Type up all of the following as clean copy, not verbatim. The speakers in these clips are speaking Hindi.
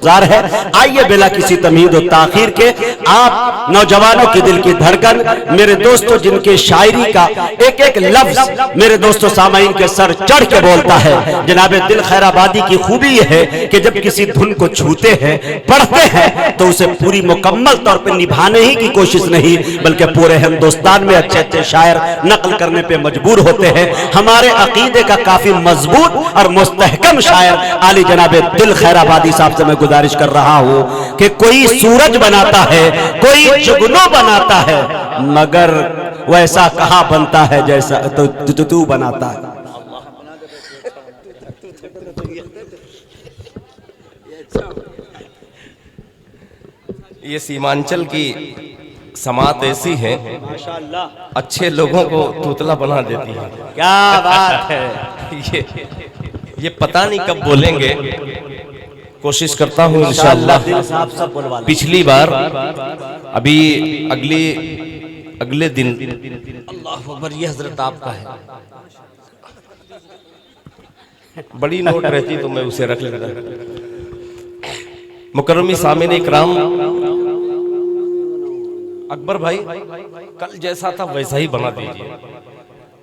जार है। आइए बिला किसी तमीद और ताखीर के आप नौजवानों के दिल की धड़कन, मेरे दोस्तों जिनके शायरी का एक एक लफ्ज मेरे दोस्तों सामाइन के सर चढ़ के बोलता है। जनाब दिल खैराबादी की खूबी यह है कि जब किसी धुन को छूते हैं, पढ़ते हैं, तो उसे पूरी मुकम्मल तौर पर निभाने ही की कोशिश नहीं बल्कि पूरे हिंदुस्तान में अच्छे अच्छे शायर नकल करने पे मजबूर होते हैं। हमारे अकीदे का काफी मजबूत और मुस्तहकम शायर आली जनाब दिल खैराबादी साहब से मैं गुजारिश कर रहा हूं कि कोई सूरज बनाता है, कोई जुगनू बनाता है, मगर वैसा कहां बनता है जैसा तू बनाता है। ये सीमांचल की समात ऐसी है, अच्छे लोगों को तोतला बना देती है। क्या बात है। ये पता नहीं कब बोलेंगे, कोशिश करता हूँ इंशाअल्लाह। पिछली बार अभी अगले दिन अल्लाह अकबर, ये हजरत आपका है, बड़ी नोट रहती तो मैं उसे रख लेता। मुकर्रमी सामिन इकराम, अकबर भाई कल जैसा था वैसा ही बना दीजिए,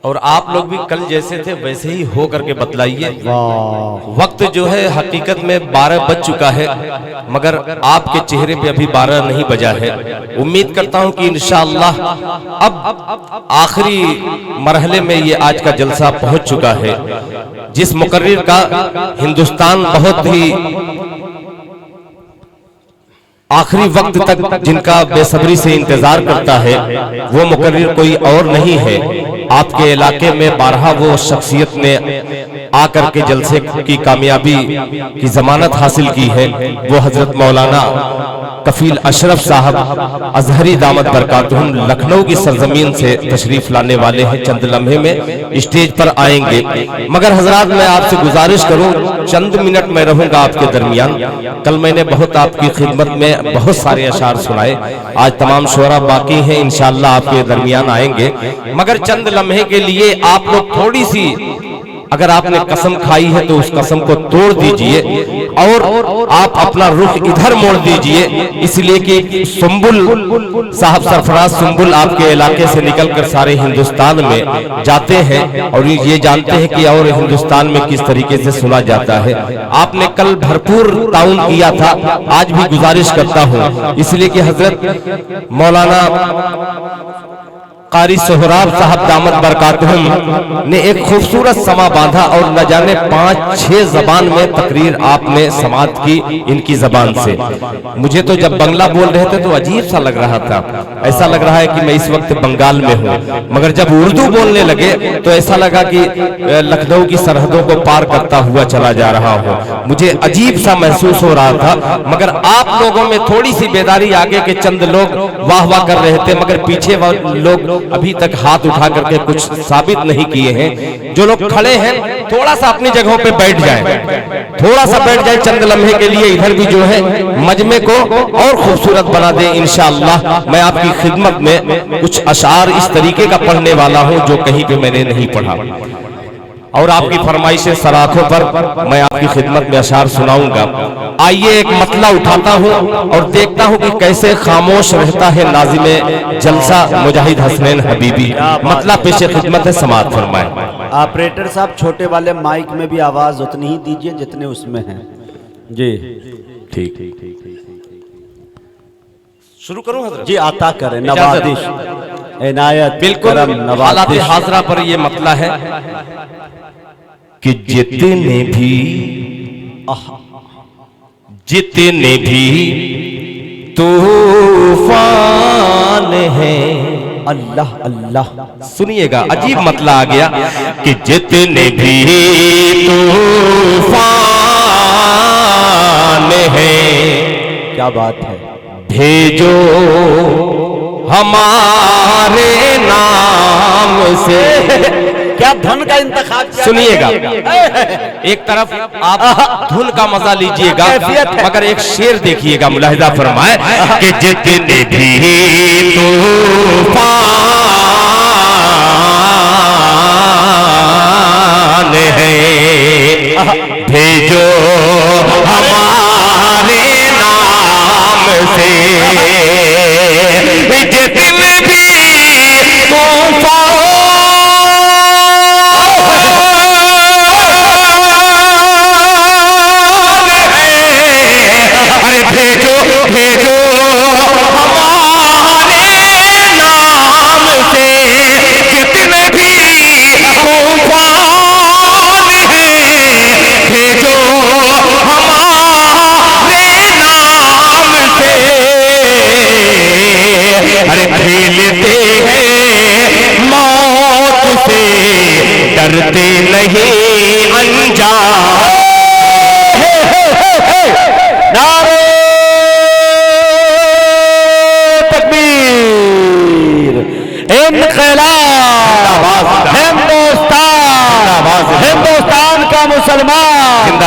और आप लोग भी कल जैसे थे वैसे ही हो करके बतलाइए। वक्त जो है हकीकत में 12 बज चुका है, मगर आपके चेहरे पे अभी 12 नहीं बजा है। उम्मीद करता हूं कि इंशाअल्लाह अब आखिरी मरहले में ये आज का जलसा पहुंच चुका है। जिस मुकर्रिर का हिंदुस्तान बहुत ही आखिरी वक्त तक जिनका बेसब्री से इंतजार करता है, वो मुकर्रिर कोई और नहीं है। आपके इलाके में बारहा वो शख्सियत ने आकर के जलसे की कामयाबी की जमानत हासिल की है। वो हजरत मौलाना कफील अशरफ साहब अजहरी दामत बरकातुहुम लखनऊ की सरजमीन से तशरीफ लाने वाले हैं। चंद लम्हे में स्टेज पर आएंगे, मगर हजरात मैं आपसे गुजारिश करूं, चंद मिनट में रहूंगा आपके दरमियान। कल मैंने बहुत आपकी खिदमत में बहुत सारे अशार सुनाए, आज तमाम शुरा बाकी हैं, इंशाअल्लाह आपके दरमियान आएंगे। मगर चंद लम्हे के लिए आप लोग थोड़ी सी, अगर आपने कसम खाई है तो उस कसम को तोड़ दीजिए और आप अपना रुख इधर मोड़ दीजिए, इसलिए कि सुंबुल साहब सरफराज सुंबुल आपके इलाके से निकलकर सारे हिंदुस्तान में जाते हैं और ये जानते हैं कि और हिंदुस्तान में किस तरीके से सुना जाता है। आपने कल भरपूर ताउन किया था, आज भी गुजारिश करता हूँ, इसलिए कि हजरत मौलाना कारी सोहराब साहब दामत बरकातुहुम ने एक खूबसूरत समा बांधा और न जाने 5-6 जबान में तकरीर आपने समात की इनकी जबान से। मुझे तो जब बंगला बोल रहे थे तो अजीब सा लग रहा था, ऐसा लग रहा है कि मैं इस वक्त बंगाल में हूँ, मगर जब उर्दू बोलने लगे तो ऐसा लगा कि लखनऊ की सरहदों को पार करता हुआ चला जा रहा हूँ। मुझे अजीब सा महसूस हो रहा था, मगर आप लोगों में थोड़ी सी बेदारी, आगे के चंद लोग वाह वाह कर रहे थे, मगर पीछे लोग अभी तक हाथ उठा करके कुछ साबित नहीं किए हैं। जो लोग खड़े हैं थोड़ा सा अपनी जगहों पे बैठ जाएं, थोड़ा सा बैठ जाएं चंद लम्हे के लिए, इधर भी जो है मजमे को और खूबसूरत बना दें इंशाअल्लाह। मैं आपकी खिदमत में कुछ अशार इस तरीके का पढ़ने वाला हूं जो कहीं पे मैंने नहीं पढ़ा, और आपकी फरमाइशें सराखों पर मैं आपकी खिदमत में अशार सुनाऊंगा। आइए एक मतला उठाता हूं और देखता हूं कि कैसे खामोश रहता है नाज़िमे जलसा मुजाहिद हसनैन हबीबी। मतला पेशे खिदमत है, समाअत फरमाएं। ऑपरेटर साहब छोटे वाले माइक में भी आवाज उतनी ही दीजिए जितने उसमें है जी। ठीक, शुरू करूं हजरत जी? आता करें, नवाजिश इनायत बिल्कुल हालात हाजरा पर ये मतला है कि जितने भी तूफान हैं, अल्लाह अल्लाह, सुनिएगा अजीब मतला आ गया कि जितने भी तूफान हैं, क्या बात है, भेजो हमारे नाम से। क्या धुन का इंतखाब किया? सुनिएगा, एक तरफ आप धुन का मजा लीजिएगा, मगर एक शेर देखिएगा, मुलाहिजा फरमाए कि जितने भी तूफान हैं, भेजो हमारे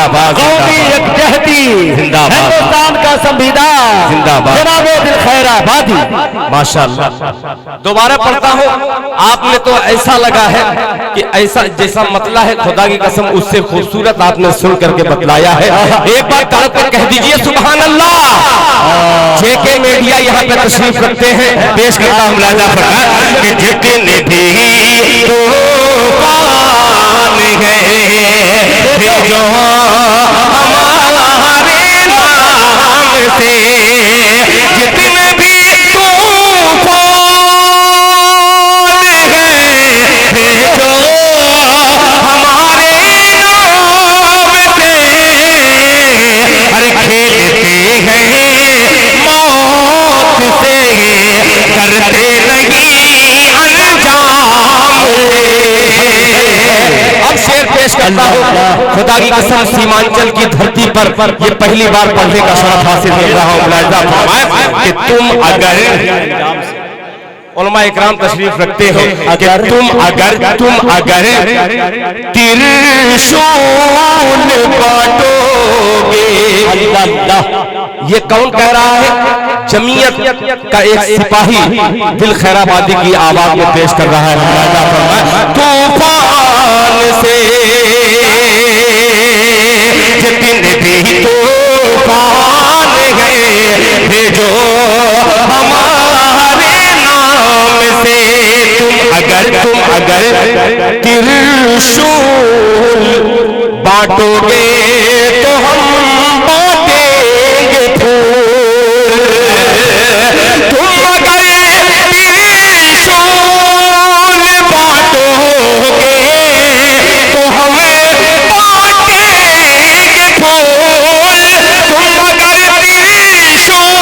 जिंदाबाद, कौमी यकजहती, जिंदाबाद, हिंदुस्तान का संविधान जिंदाबाद, जनाबे दिल खैराबादी। माशाअल्लाह। दोबारा पढ़ता हूँ, आपने तो ऐसा लगा है कि ऐसा जैसा मतला है, खुदा की कसम उससे खूबसूरत आपने सुन करके बतलाया है। एक बार तड़प कर कह दीजिए सुभान अल्लाह। जेके मीडिया यहाँ पे तशरीफ रखते हैं, पेश करता हूँ मुलाहिजा फरमाएं कि जितने भी तूफान हैं जो हमारे नाम से, जितने भी तूफान हैं जो हमारे नाम से, अरे खेलते हैं मौत से, करते नहीं अंजाम। अब शेर पेश करता हूँ, खुदा की कसम सीमांचल की धरती पर ये पहली बार पढ़ने का शरफ हासिल कर रहा हूँ मुलाहिजा फरमाएं कि तुम अगर उलमा इकराम तशरीफ रखते हो कि तुम अगर त्रिशूल बांटोगे, ये कौन कह रहा है? जमीयत का एक सिपाही दिल खैराबादी की आवाज में पेश कर रहा है। तूफान से जितने भी तूफान गए भेजो हमारे नाम से, तुम अगर त्रिशूल बांटोगे तो हम बांटेंगे फूल, तुम अगर त्रिशूल बांटोगे तो हम बांटेंगे फूल, तुम अगर त्रिशूल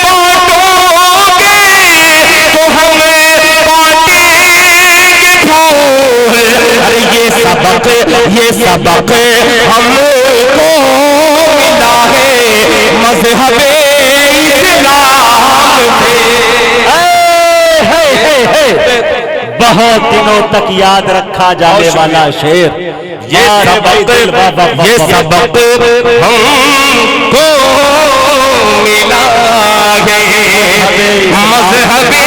बांटोगे तो हम बांटेंगे फूल। अरे ये सबक हमको मिला है मज़हबे इस्लाम से। बहुत दिनों तक याद रखा जाने वाला शेर, ये सबक हमको मिला है मज़हबे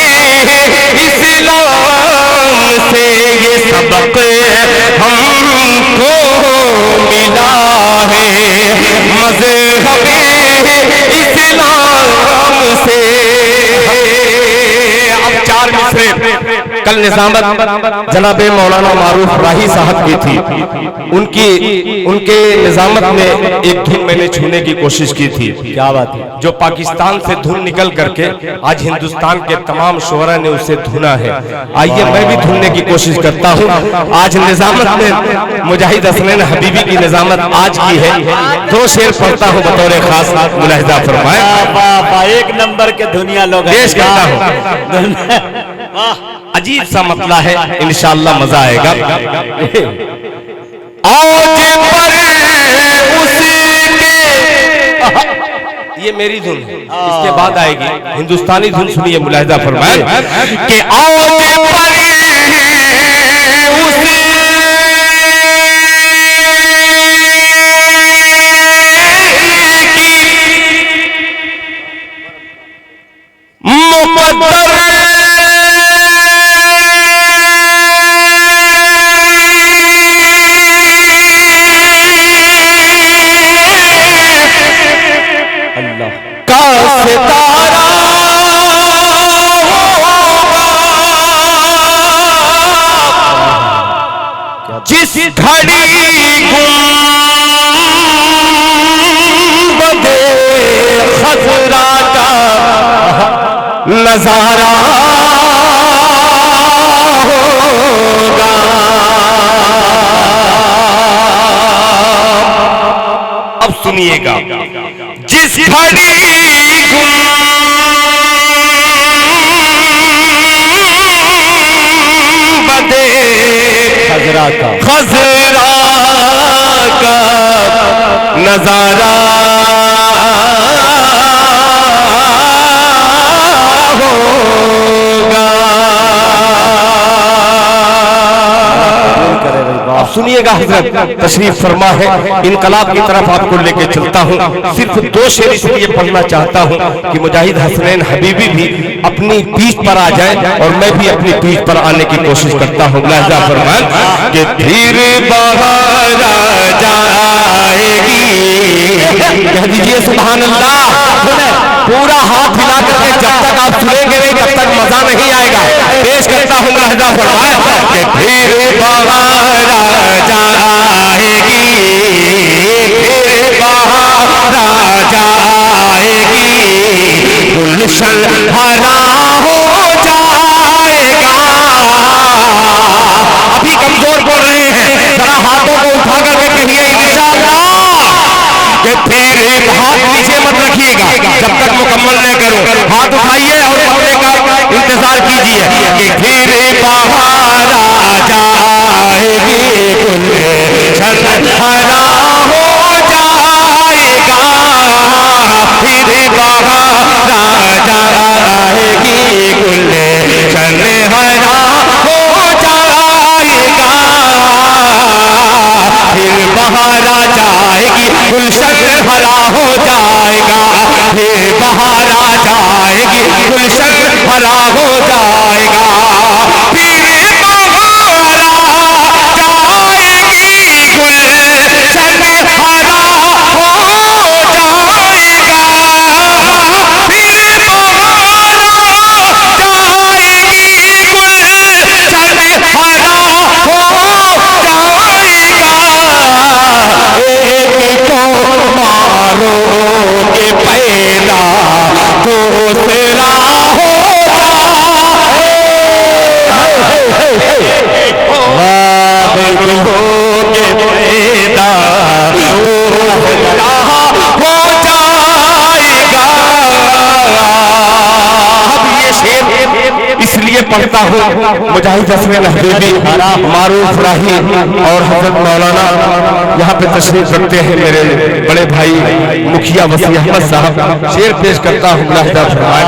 इस्लाम से, ये सबक हमको मिला है मज़हबे इस्लाम से। अब चार मिसरे कल निजामत जनाबे मौलाना मारूफ राही साहब की थी, उनके निजामत में एक धुन मैंने छूने की कोशिश की थी। क्या बात है? जो पाकिस्तान से धुन निकल करके आज हिंदुस्तान के तमाम शोरा ने उसे धुना है। आइए मैं भी धुनने की कोशिश करता हूँ। आज निजामत में मुजाहिद हसनैन हबीबी की निजामत आज की है। दो शेर पढ़ता हूँ बतौर खास, मुलाहिजा फरमाएं। एक नंबर के दुनिया लोग पेश करता हूँ। अजीब सा मतला है, इंशाअल्लाह मजा आएगा। आज पर उसके, ये मेरी धुन है, इसके बाद आएगी हिंदुस्तानी धुन। सुनिए मुलाहिजा फरमाएं कि आज पर उसके मुक़द्दर सितारा जिस घड़ी गुंबदे खज़रा का नजारा होगा, अब सुनिएगा। जिस घड़ी गुंबदे खज़रा का नजारा होगा। अब सुनिए रुकिएगा हजरत, तशरीफ फरमा है, इनकलाब की तरफ आपको लेके चलता हूँ। सिर्फ 2 शेर इसलिए पढ़ना चाहता हूँ कि मुजाहिद हसनैन हबीबी भी अपनी पीठ पर आ जाए और मैं भी अपनी पीठ पर आने की कोशिश करता हूँ। लहजा फरमान कि फिर बहार आ जाएगी, कह दीजिए सुभान अल्लाह। पूरा हाथ हिला करके जब तक आप सुनेंगे नहीं तब तक मजा नहीं आएगा। पेश करता हूँ लहजा फरमान कि फिर बहार आ जाएगी, फिर बहार आ जाएगी, गुलशन हरा हो जाएगा। अभी कमजोर बोल रहे हैं, जरा हाथों को उठा करके कहिए इंशाअल्लाह। कि फिर हाथ नीचे मत रखिएगा जब तक मुकम्मल न करो, हाथ उठाइए और पढ़ने का इंतजार कीजिए कि फिर बहार आ जाएगी, गुलशन हरा हो जाएगा, फिर बहार आ जाएगी, गुलशन हरा हो जाएगा, फिर बहार आ जाएगी, गुलशन हरा हो जाएगा, फिर बहार आ जाएगी, गुलशन हरा हो जाएगा, फिर बहार आ जाएगी, गुलशन हरा हो जाएगा, फिर बहार आ जाएगी, गुलशन हरा हो जाएगा। एक को मारोगे पैदा दूसरा होगा, मारोगे पैदा दूसरा हो जाएगा। अब ये शेर इसलिए पढ़ता हूँ, मुजाहिद हसनैन हबीबी, मारूफ राही और हजरत मौलाना यहाँ पे तशरीफ रखते हैं, मेरे बड़े भाई मुखिया वसी अहमद साहब। शेर पेश करता हूँ लहजा फरमाए।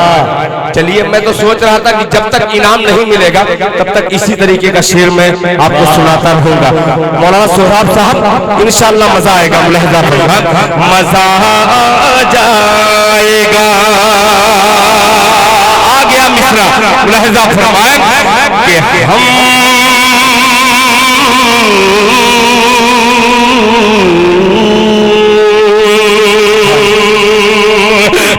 चलिए, मैं तो सोच रहा था कि जब तक इनाम नहीं मिलेगा तब तक इसी तरीके का शेर मैं आपको सुनाता रहूंगा। मौलाना सोहराब साहब, इंशाअल्लाह मजा आएगा। लहजा फरमाए, मजा आ जाएगा। आ गया मिसरा, लहजा फरमाए कि हम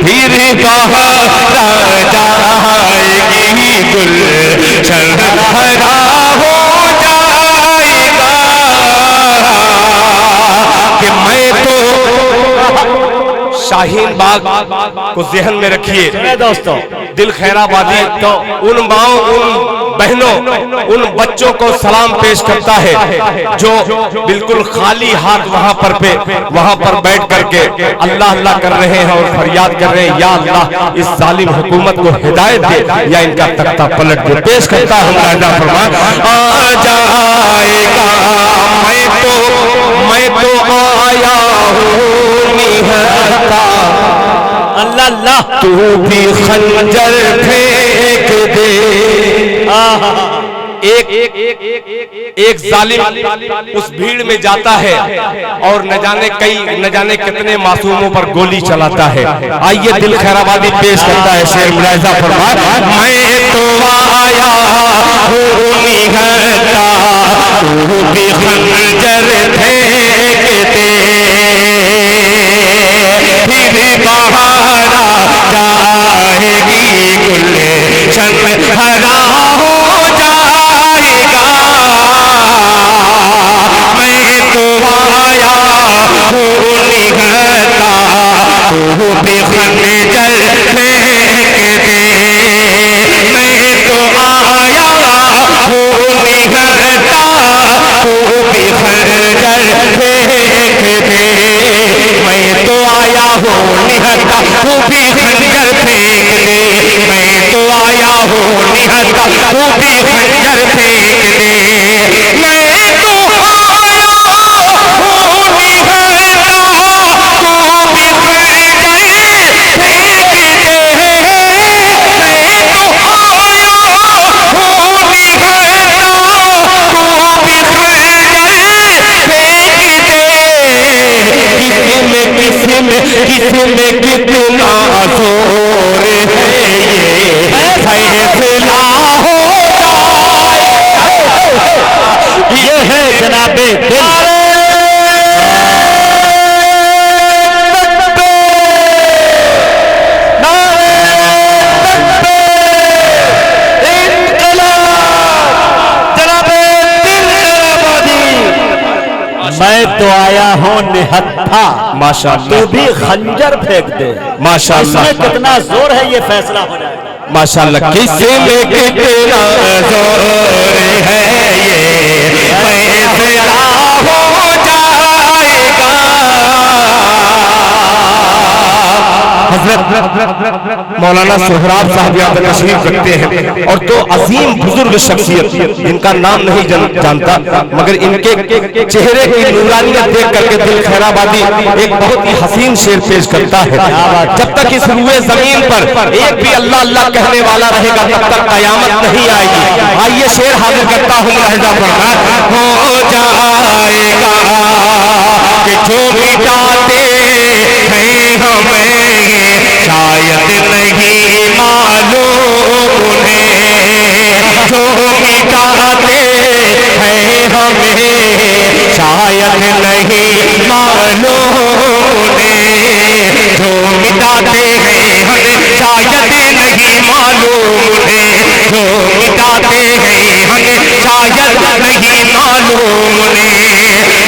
फिर बहार आ जाएगी, गुलशन हरा हो जाएगा, कि मैं तो शाहीन बाग को जहन में रखिए दोस्तों, दिल खैराबादी तो उन माओ, उन बहनों, उन बच्चों को सलाम पेश करता है जो बिल्कुल खाली हाथ वहां पर बैठ करके अल्लाह अल्लाह कर रहे हैं और फरियाद कर रहे हैं, या अल्लाह इस जालिम हुकूमत को हिदायत दे या इनका तख्ता पलट दे। पेश करता हूँ लहजा फरमान, आ जाएगा, मैं तो आया हूँ निहत्ता, अल्लाह अल्लाह, तू भी खंजर फेंक दे। एक जालिम उस भीड़ में जाता है और न जाने कितने मासूमों पर गोली चलाता है। आइए दिल खैराबादी पेश करता है शेर, मुलाहिजा फरमाए, मैं तो आया हूँ निहत्ता, तू भी खंजर फेंक दे, फिर बहार आ जाएगी, गुलशन हरा हो जाएगा, मैं तो आया हूँ निहत्ता, तू भी खंजर फेंक दे, मैं तो आया हूँ निहत्ता, तू भी खंजर फेंक दे, मैं तो आया हूँ निहत्ता, तू भी खंजर फेंक दे, मैं तो आया हूँ निहत्ता, तू भी खंजर फेंक दे, मैं तो आया हूँ निहत्ता, तू भी खंजर फेंक दे, मैं तो आया हूँ निहत्ता, तू भी खंजर कितना जोर है ये फैसला हो जाए। ये है जनाबे दिल। मैं तो आया हूँ निहत्था, माशाअल्लाह, तू भी खंजर फेंक दे। माशाअल्लाह, इसमें कितना जोर है ये फैसला हो जाएगा। माशाअल्लाह, किसमें कितना जोर है ये फैसला हो जाएगा। हजरत मौलाना सोहराब साहब यहाँ पर तशरीफ रखते हैं और तो अजीम बुजुर्ग शख्सियत जिनका नाम नहीं जानता, मगर इनके चेहरे की नूरानियत देख करके दिल खैराबादी एक बहुत ही हसीन शेर पेश करता है। जब तक इस रूए जमीन पर एक भी अल्लाह अल्लाह कहने वाला रहेगा तब तक कयामत नहीं आएगी। आइए शेर हाजिर करता हूँ, मुलाहिजा फरमाएं। हो जाएगा कि जो मिटाते हैं हमें शायद नहीं मालूम उन्हें, जो मिटाते हैं हमें शायद नहीं मालूम उन्हें, जो मिटाते हैं हमें शायद नहीं मालूम उन्हें, जो मिटाते हैं हमें शायद नहीं मालूम उन्हें,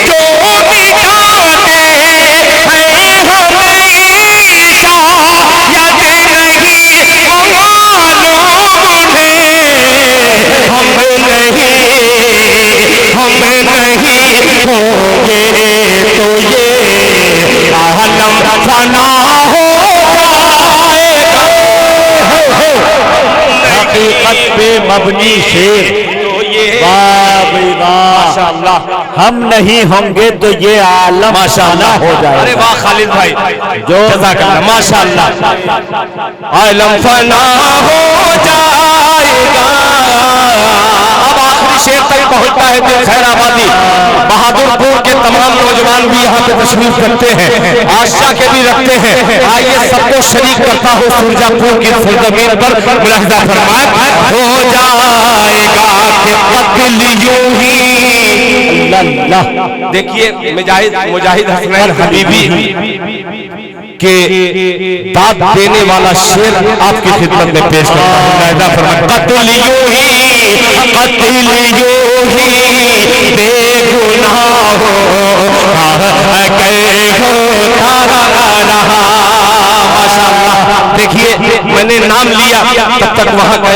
जो मिटाते हैं हमें शायद नहीं मालूम उन्हें, हम नहीं होंगे तो ये आलम फना हो जाएगा। हकीकत पे मबनी शेर, वाह भाई वाह, माशाअल्लाह, हम नहीं होंगे तो ये आलम फना हो जाएगा। अरे वाह खालिद भाई, जो जज़ाकल्लाह, माशाअल्लाह, आलम फना हो जाएगा। अब आखिरी शेर तक पहुंचता है दिल खैराबादी। बहादुरपुर के तमाम नौजवान भी यहाँ पे तशरीफ रखते हैं, आशा के भी रखते हैं। आइए सबको शरीक करता हूँ सुरजापुर की सरजमीन पर, मुलाहिजा फरमाएं। हो जाएगा कि कत्ल यूं ही, देखिए मुजाहिद हसनैन हबीबी के दाद देने वाला शेर आपकी खिदमत में पेश करता हूं। मुलाहिजा फरमाएं। कत्ल यूं ही बेगुनाह रहा। माशाअल्लाह, देखिए मैंने नाम लिया तब तक वहां का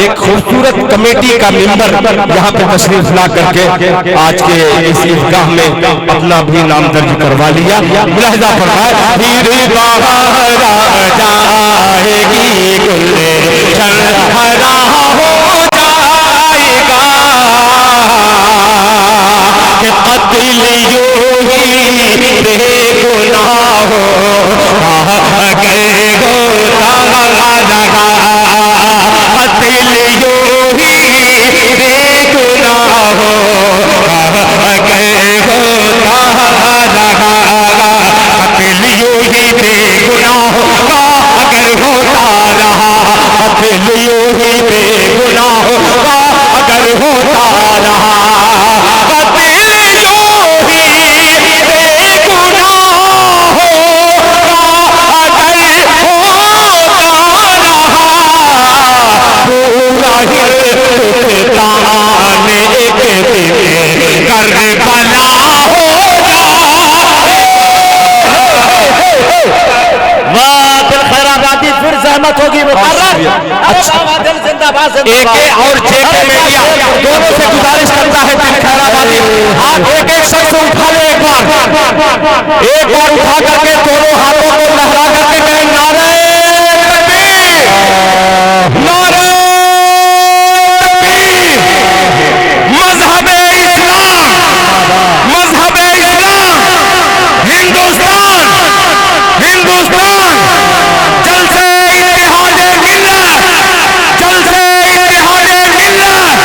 एक खूबसूरत कमेटी का मेंबर यहाँ पे तशरीफ ला करके आज के इस ईदगाह में अपना भी नाम दर्ज करवा लिया। मुलाहिजा फरमाएं। धीरे बाहर जाएगी गुलशन हरा हो जाएगा कि कत्ल यूं ही बेगुनाह गए हो लगा, कत्ल यूं ही बेगुनाह गए हो लगा, कत्ल यूं ही बेगुनाह अगर होता रहा, कत्ल यूं ही बेगुनाह अगर होता रहा, कत्ल यूं ही बेगुनाह होगी। और जेके मीडिया दोनों से गुजारिश करता है दिल खैराबादी, आप एक एक शख्स उठा ले, एक बार उठा करके दोनों हाथों को लहरा करके कहें नारे तकबीर, नारे तकबीर, मजहबे इस्लाम, मजहबे इस्लाम, हिंदुस्तान, हिंदुस्तान, जलसे इत्तेहादे मिल्लत, जलसे इत्तेहादे मिल्लत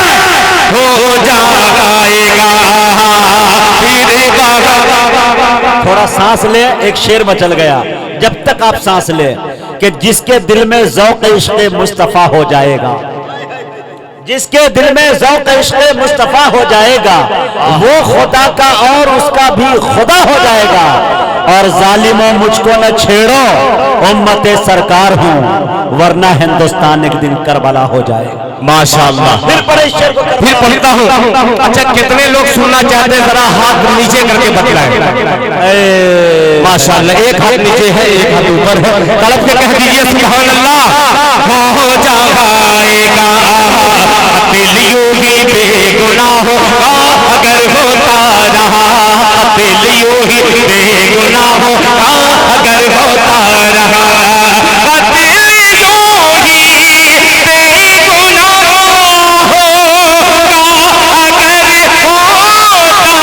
हो जाएगा। थोड़ा सांस ले, एक शेर मचल गया। जब तक आप सांस ले, कि जिसके दिल में ज़ौक़ इश्क़ मुस्तफ़ा हो जाएगा, जिसके दिल में ज़ौक़ इश्क़ मुस्तफ़ा हो जाएगा, वो खुदा का और उसका भी खुदा हो जाएगा। और जालिमों मुझको न छेड़ो, उम्मत सरकार हूं, वरना हिंदुस्तान एक दिन करबला हो जाएगा। माशाअल्लाह। फिर पढ़ता हूँ। अच्छा, कितने लोग सुनना चाहते हैं, जरा हाथ नीचे करके बतलाएं। माशाअल्लाह, एक हाथ नीचे है, एक हाथ ऊपर है। तड़प के कह दीजिए सुभान अल्लाह। हो जाएगा दिल यूं ही बेगुनाह होगा, अगर होता रहा दिल यूं ही बेगुनाह होगा, अगर होता रहा दिल यूं ही बेगुनाह होगा, अगर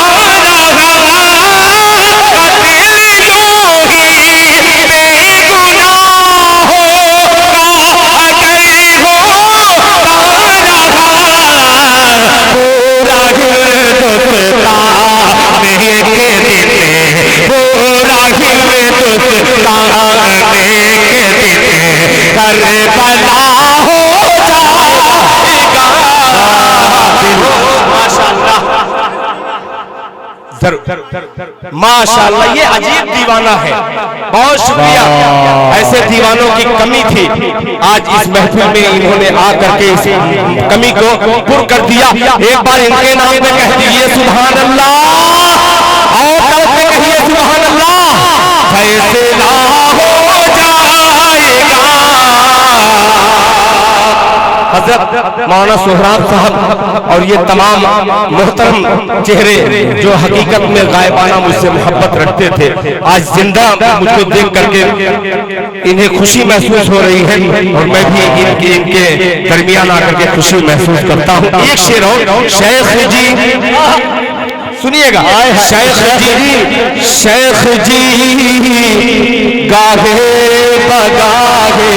होता रहा दिल यूं ही बेगुनाह होगा, अगर होता रहा पूरा हिंदुस्तान में के दिन, पूरा हिंदुस्तान में के दिन करबला हो जाएगा। माशाअल्लाह, ये अजीब दीवाना है। बहुत शुक्रिया, ऐसे दीवानों की कमी थी। आज इस महफिल में इन्होंने आकर के इस कमी को पूर्ण कर दिया। एक बार इनके नाम पे कह दीजिए सुभान अल्लाह, और तब पे कहिए सुभान अल्लाह। फैसला हो जाएगा। हजरत मौलाना सोहराब साहब और ये तमाम मोहतरम चेहरे जो हकीकत में गायबाना मुझसे मोहब्बत रखते थे, आज जिंदा मुझको देख करके इन्हें खुशी महसूस हो रही है, और मैं भी इनके दरमियान आकर के खुशी महसूस करता हूँ। एक शेर और, शेख जी सुनिएगा। शेख जी गाहे बगाहे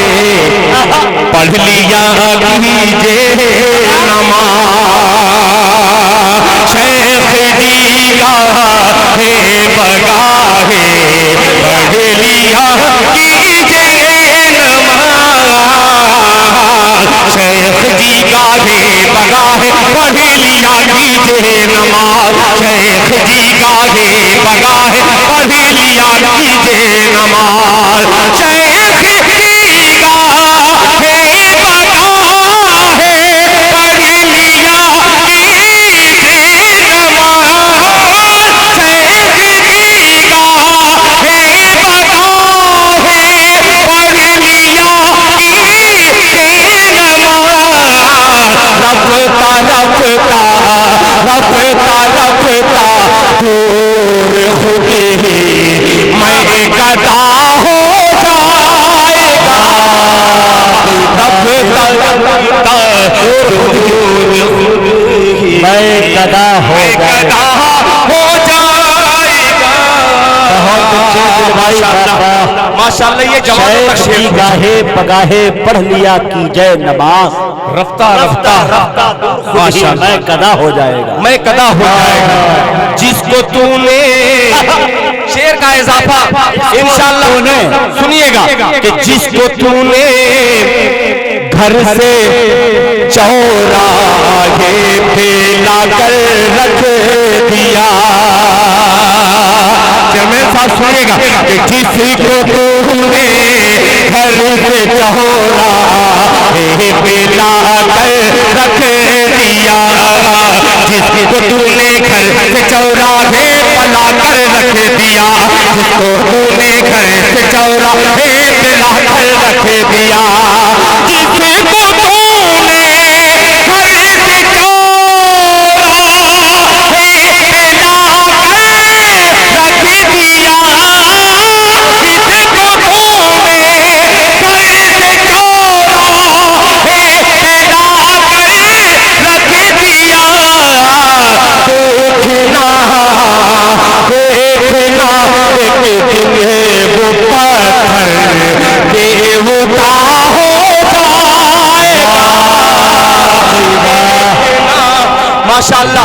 पढ़ लिया कीजिए नमाज। शेख जी गाहे बगाहे पढ़ लिया कीजिए नमाज। शेख जी गाहे बगाहे पढ़ लिया कीजिए नमाज। शेख जी गाहे बगाहे पढ़ लिया कीजिए नमाज। शेख जी गाहे बगाहे पढ़ लिया कीजिए नमाज। शेख जी गाहे बगाहे पढ़ लिया कीजिए नमाज। रफ्ता रफ्ता रफ्ता रफ्ता दूर खुदी मैं गदा हो जाएगा। रफ्ता रफ्ता दूर खुदी मैं गदा हो गदा हो जाएगा। बहुत अच्छे दिल भाई, माशाअल्लाह, ये जवानों का शेर। गाहे पगाहे पढ़ लिया की जय नमाज। रफ्ता रफ्ता माशाअल्लाह, मैं गदा हो जाएगा, मैं गदा हो जाएगा। जिसको तूने शेर का इजाफा इंशाअल्लाह सुनिएगा, कि जिसको तूने घर से चौराहे पे लाकर रख दिया। जमीन साहब सुनिएगा, कि जिसको तूने घर से चौराहे पे लाकर रख दिया। जिसको तूने घर से चौराहे पला कर रख दिया। जिसको तूने घर से चौराहे पे ला कर रख दिया। जिसको तूने घर से चौराहे पे ला कर रख दिया। जिसको तूने घर से चौराहे पे ला कर रख दिया। देखना देखना एक दिन वो पत्थर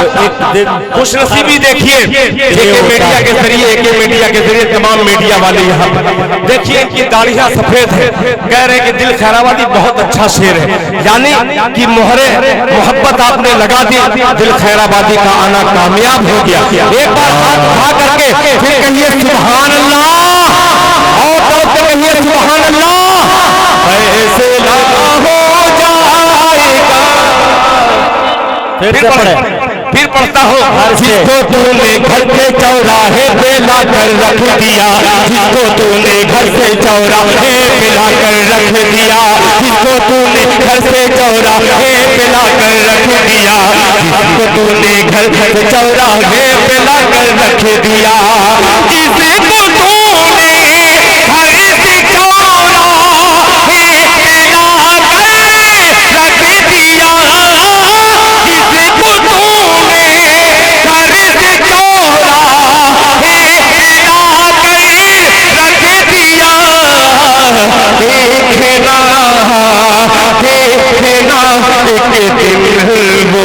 एक दिन खुशनसीबी देखिए, मीडिया के जरिए तमाम मीडिया वाले यहाँ पर देखिए इनकी दाढ़ियां सफेद है, कह रहे हैं कि दिल खैराबादी बहुत अच्छा शेर है, यानी कि मोहरे मोहब्बत आपने लगा दी, दिल खैराबादी का आना कामयाब हो गया। एक बार हाथ उठा करके फिर कहिए सुभान अल्लाह, और तब से कहिए सुभान अल्लाह। ऐसे लगा हो जाएगा, फिर पढ़ता हूँ, जिसको तूने घर से चौराहे पे लाकर रख दिया, जिसको तूने घर से चौराहे पे लाकर रख दिया, जिसको तूने घर से चौराहे पे लाकर रख दिया, जिसको तूने घर से चौराहे पे लाकर रख दिया, जिसको तूने घर से चौराहे पे लाकर रख दिया, देखना एक दिन वो